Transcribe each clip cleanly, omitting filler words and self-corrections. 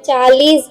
40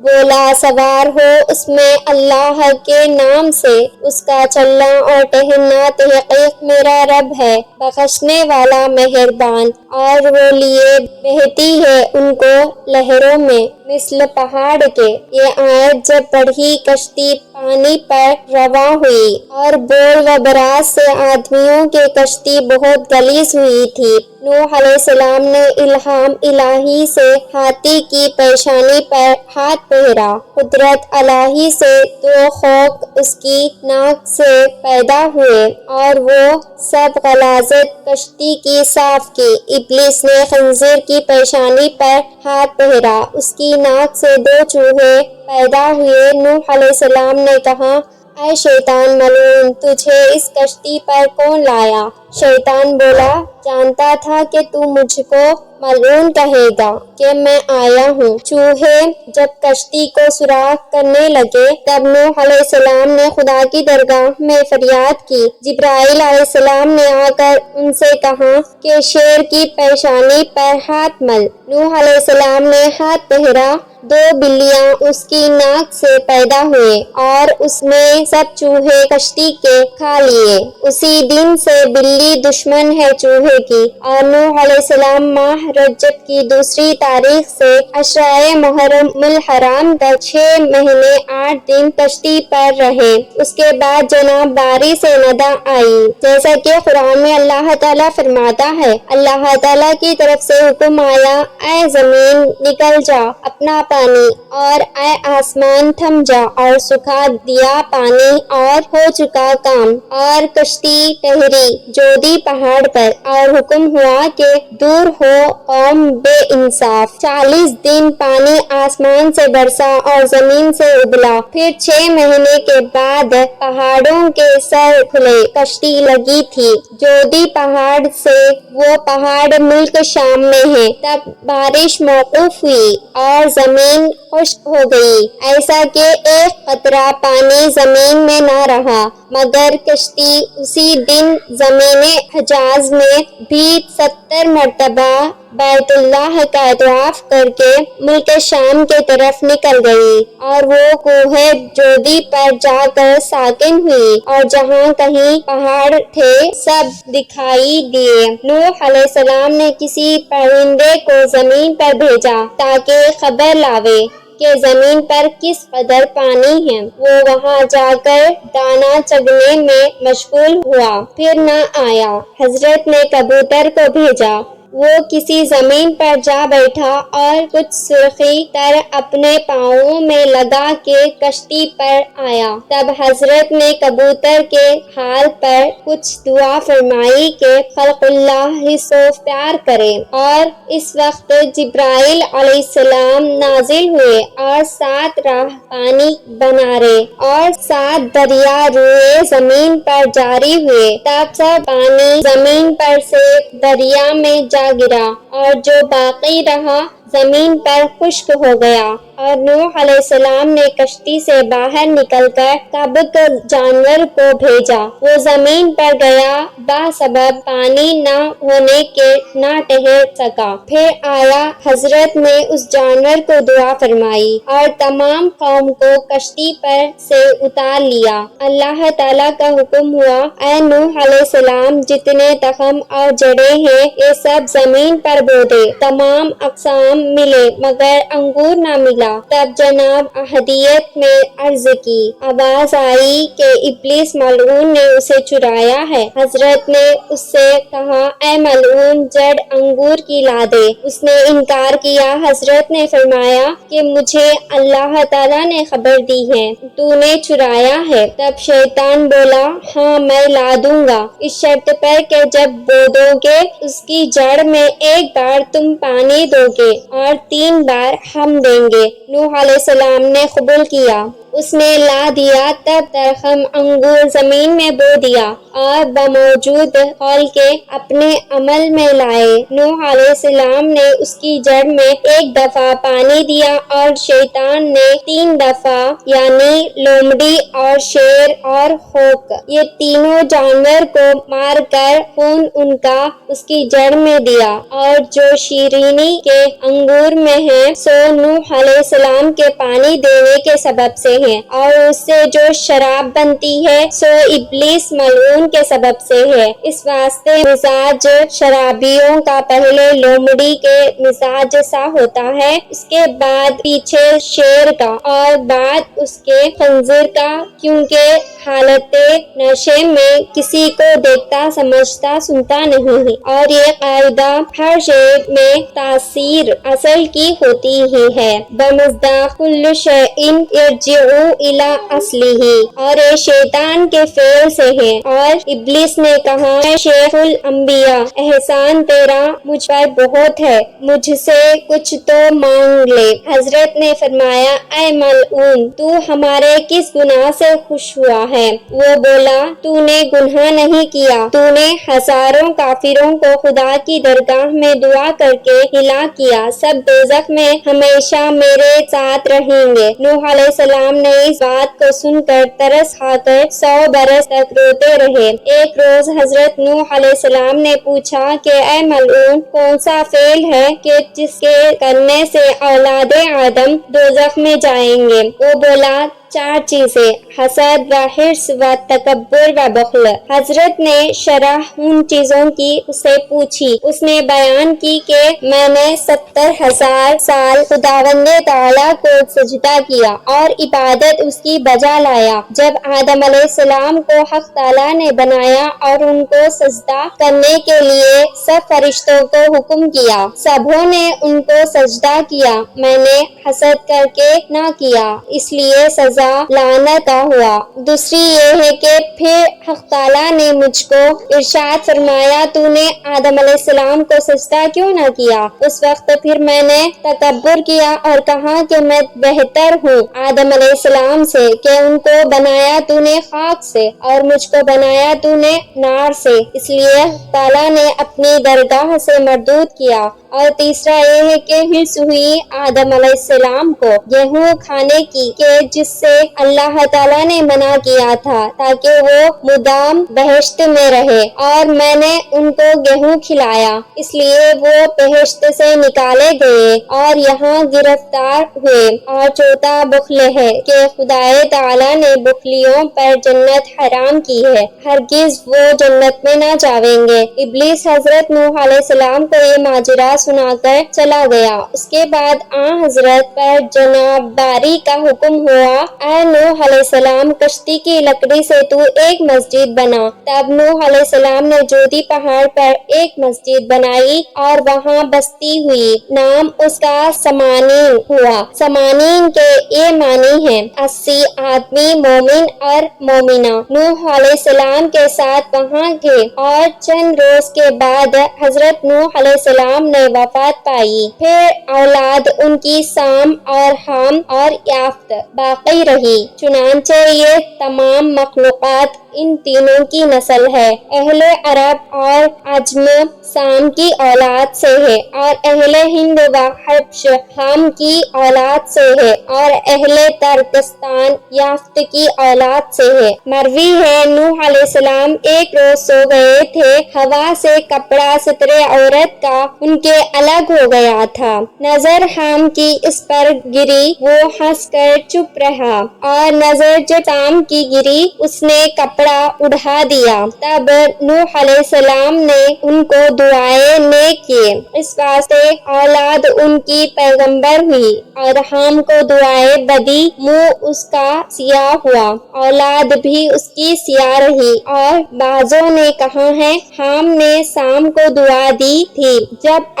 بولا سوار ہو اس میں اللہ کے نام سے، اس کا چلنا اور ٹہلنا تحقیق میرا رب ہے بخشنے والا مہربان، اور وہ لیے بہتی ہے ان کو لہروں میں مثل پہاڑ کے۔ یہ آیت جب پڑھی کشتی پانی پر رواں ہوئی اور بول و براز سے آدمیوں کی کشتی بہت غلیظ ہوئی تھی۔ نوح علیہ السلام نے الہام الہی سے ہاتھی کی پیشانی پر ہاتھ پھیرا، قدرت الہی سے دو خوک اس کی ناک سے پیدا ہوئے اور وہ سب غلاظت کشتی کی صاف کی۔ ابلیس نے خنزیر کی پیشانی پر ہاتھ پھیرا، اس کی ناک سے دو چوہے پیدا ہوئے۔ نوح علیہ السلام نے کہا، اے شیطان ملعون، تجھے اس کشتی پر کون لایا؟ شیطان بولا، جانتا تھا کہ تو مجھ کو ملعون کہے گا کہ میں آیا ہوں۔ چوہے جب کشتی کو سوراخ کرنے لگے تب نوح علیہ السلام نے خدا کی درگاہ میں فریاد کی۔ جبرائیل علیہ السلام نے آ کر ان سے کہا کہ شیر کی پیشانی پر ہاتھ مل۔ نوح علیہ السلام نے ہاتھ پھیرا، دو بلیاں اس کی ناک سے پیدا ہوئے اور اس میں سب چوہے کشتی کے کھا لیے۔ اسی دن سے بلی دشمن ہے چوہے کی، اور نوح علیہ السلام ماہ رجب کی دوسری تاریخ سے عشرۂ محرم الحرام تک 6 مہینے 8 دن کشتی پر رہے۔ اس کے بعد جناب باری سے ندا آئی، جیسا کہ قرآن میں اللہ تعالیٰ فرماتا ہے، اللہ تعالیٰ کی طرف سے حکم آیا، اے زمین نکل جا اپنا پانی، اور اے آسمان تھم جا اور سکھا دیا پانی، اور ہو چکا کام، اور کشتی ٹھہری جودی پہاڑ پر، اور حکم ہوا کہ دور ہو قوم بے انصاف۔ 40 دن پانی آسمان سے برسا اور زمین سے ابلا، پھر 6 مہینے کے بعد پہاڑوں کے سر کھلے، کشتی لگی تھی جودی پہاڑ سے، وہ پہاڑ ملک شام میں ہے۔ تب بارش موقوف ہوئی اور زمین خشک ہو گئی، ایسا کہ ایک قطرہ پانی زمین میں نہ رہا، مگر کشتی اسی دن زمین حجاز میں بھی 70 مرتبہ بیت اللہ کا طواف کر کے ملک شام کے طرف نکل گئی، اور وہ کوہ جودی پر جا کر ساکن ہوئی، اور جہاں کہیں پہاڑ تھے سب دکھائی دیے۔ نوح علیہ السلام نے کسی پرندے کو زمین پر بھیجا تاکہ خبر لاوے کہ زمین پر کس قدر پانی ہے۔ وہ وہاں جا کر دانہ چگنے میں مشغول ہوا، پھر نہ آیا۔ حضرت نے کبوتر کو بھیجا، وہ کسی زمین پر جا بیٹھا اور کچھ سرخی تر اپنے پاؤں میں لگا کے کشتی پر آیا۔ تب حضرت نے کبوتر کے حال پر کچھ دعا فرمائی کہ خلق اللہ سو پیار کرے، اور اس وقت جبرائیل علیہ السلام نازل ہوئے اور 7 راہ پانی بنارے اور 7 دریا روئے زمین پر جاری ہوئے۔ تب سب پانی زمین پر سے دریا میں جا گرا، اور جو باقی رہا زمین پر خشک ہو گیا، اور نوح علیہ السلام نے کشتی سے باہر نکل کر کبک جانور کو بھیجا، وہ زمین پر گیا، بسبب پانی نہ ہونے کے نہ ٹہر سکا۔ پھر آیا، حضرت نے اس جانور کو دعا فرمائی اور تمام قوم کو کشتی پر سے اتار لیا۔ اللہ تعالیٰ کا حکم ہوا، اے نوح علیہ السلام، جتنے تخم اور جڑیں ہیں یہ سب زمین پر بو دے۔ تمام اقسام ملے مگر انگور نہ ملا۔ تب جناب احدیت میں عرض کی، آواز آئی کہ ابلیس ملعون نے اسے چرایا ہے۔ حضرت نے اس سے کہا، اے ملعون، جڑ انگور کی لا دے۔ اس نے انکار کیا۔ حضرت نے فرمایا کہ مجھے اللہ تعالیٰ نے خبر دی ہے تو نے چرایا ہے۔ تب شیطان بولا، ہاں میں لا دوں گا، اس شرط پر کہ جب بو دو گے اس کی جڑ میں ایک بار تم پانی دو گے اور 3 بار ہم دیں گے۔ نوح علیہ السلام نے قبول کیا۔ اس نے لا دیا تب درخم انگور زمین میں بو دیا اور بموجود قول کے اپنے عمل میں لائے۔ نوح علیہ السلام نے اس کی جڑ میں ایک دفعہ پانی دیا اور شیطان نے 3 دفعہ یعنی لومڑی اور شیر اور خوک یہ تینوں جانور کو مار کر خون ان کا اس کی جڑ میں دیا، اور جو شیرینی کے انگور میں ہیں سو نوح علیہ السلام کے پانی دینے کے سبب سے ہیں، اور اس سے جو شراب بنتی ہے سو ابلیس ملعون کے سبب سے ہے۔ اس واسطے مزاج شرابیوں کا پہلے لومڑی کے مزاج سا ہوتا ہے، اس کے بعد پیچھے شیر کا اور بعد اس کے خنزیر کا، کیونکہ حالت نشے میں کسی کو دیکھتا سمجھتا سنتا نہیں ہے، اور یہ قاعدہ ہر شے میں تاثیر اصل کی ہوتی ہی ہے۔ بمصداق کل شیء یرجع الی اصلہ، اور یہ شیطان کے فعل سے ہے۔ اور ابلیس نے کہا، اے شیخ الانبیاء، احسان تیرا مجھ پر بہت ہے، مجھ سے کچھ تو مانگ لے۔ حضرت نے فرمایا، اے ملعون، تو ہمارے کس گناہ سے خوش ہوا ہے؟ وہ بولا، تو نے گناہ نہیں کیا، تو نے ہزاروں کافروں کو خدا کی درگاہ میں دعا کر کے ہلاک کیا، سب دوزخ میں ہمیشہ میرے ساتھ رہیں گے۔ نوح علیہ السلام نے اس بات کو سن کر ترس کھا کر 100 برس تک روتے رہے۔ ایک روز حضرت نوح علیہ السلام نے پوچھا کہ اے ملعون، کون سا فعل ہے کہ جس کے کرنے سے اولاد آدم دوزخ میں جائیں گے؟ وہ بولا، 4 چیزیں، حسد و حرص و تکبر و بخل۔ حضرت نے شرح ان چیزوں کی اسے پوچھی۔ اس نے بیان کی کہ میں نے 70,000 سال خداوند تعالیٰ کو سجدہ کیا اور عبادت اس کی بجا لایا۔ جب آدم علیہ السلام کو حق تعالیٰ نے بنایا اور ان کو سجدہ کرنے کے لیے سب فرشتوں کو حکم کیا، سبھوں نے ان کو سجدہ کیا، میں نے حسد کر کے نہ کیا، اس لیے سزا لعنت کا ہوا۔ دوسری یہ ہے کہ پھر حق تعالیٰ نے مجھ کو ارشاد فرمایا، تو نے آدم علیہ السلام کو سجدہ کیوں نہ کیا؟ اس وقت پھر میں نے تکبر کیا اور کہا کہ میں بہتر ہوں آدم علیہ السلام سے، کہ ان کو بنایا تو نے خاک سے اور مجھ کو بنایا تو نے نار سے، اس لیے تعالیٰ نے اپنی درگاہ سے مردود کیا۔ اور تیسرا یہ ہے کہ حرص ہوئی آدم علیہ السلام کو گیہوں کھانے کی کہ جس سے اللہ تعالیٰ نے منع کیا تھا تاکہ وہ مدام بہشت میں رہے، اور میں نے ان کو گیہوں کھلایا، اس لیے وہ بہشت سے نکالے گئے اور یہاں گرفتار ہوئے۔ اور چوتھا بخل ہے کہ خدائے تعالیٰ نے بخلیوں پر جنت حرام کی ہے، ہرگز وہ جنت میں نہ جاویں گے۔ ابلیس حضرت نوح علیہ السلام کو یہ ماجرا سنا کر چلا گیا۔ اس کے بعد حضرت پر جناب باری کا حکم ہوا، اے نوح علیہ السلام، کشتی کی لکڑی سے تو ایک مسجد بنا۔ تب نوح علیہ السلام نے جودی پہاڑ پر ایک مسجد بنائی اور وہاں بستی ہوئی، نام اس کا سمانین ہوا۔ سمانین کے یہ معنی ہیں 80 آدمی مومن اور مومنہ۔ نوح علیہ السلام کے ساتھ وہاں گئے اور چند روز کے بعد حضرت نوح علیہ السلام نے وفات پائی۔ پھر اولاد ان کی سام اور حام اور یافت باقی رہی، چنانچہ یہ تمام مخلوقات ان تینوں کی نسل ہے۔ اہل عرب اور عجم سام کی اولاد سے ہے، اور اہل ہند و حبش حام کی اولاد سے ہے، اور اہل ترکستان یافت کی اولاد سے ہے۔ مروی ہے، نوح علیہ السلام ایک روز سو گئے تھے، ہوا سے کپڑا سترے عورت کا ان کے الگ ہو گیا تھا، نظر حام کی اس پر گری، وہ ہنس کر چپ رہا، اور نظر جو سام کی گری اس نے کپڑا اڑا دیا۔ تب نوح علیہ السلام نے ان کو دعائے نیک کیے، اس واسطے اولاد ان کی پیغمبر ہوئی، اور حام کو دعائے بدی، منہ اس کا سیاہ ہوا، اولاد بھی اس کی سیاہ رہی۔ اور بعضوں نے کہا ہے حام نے سام کو دعا دی تھی، جب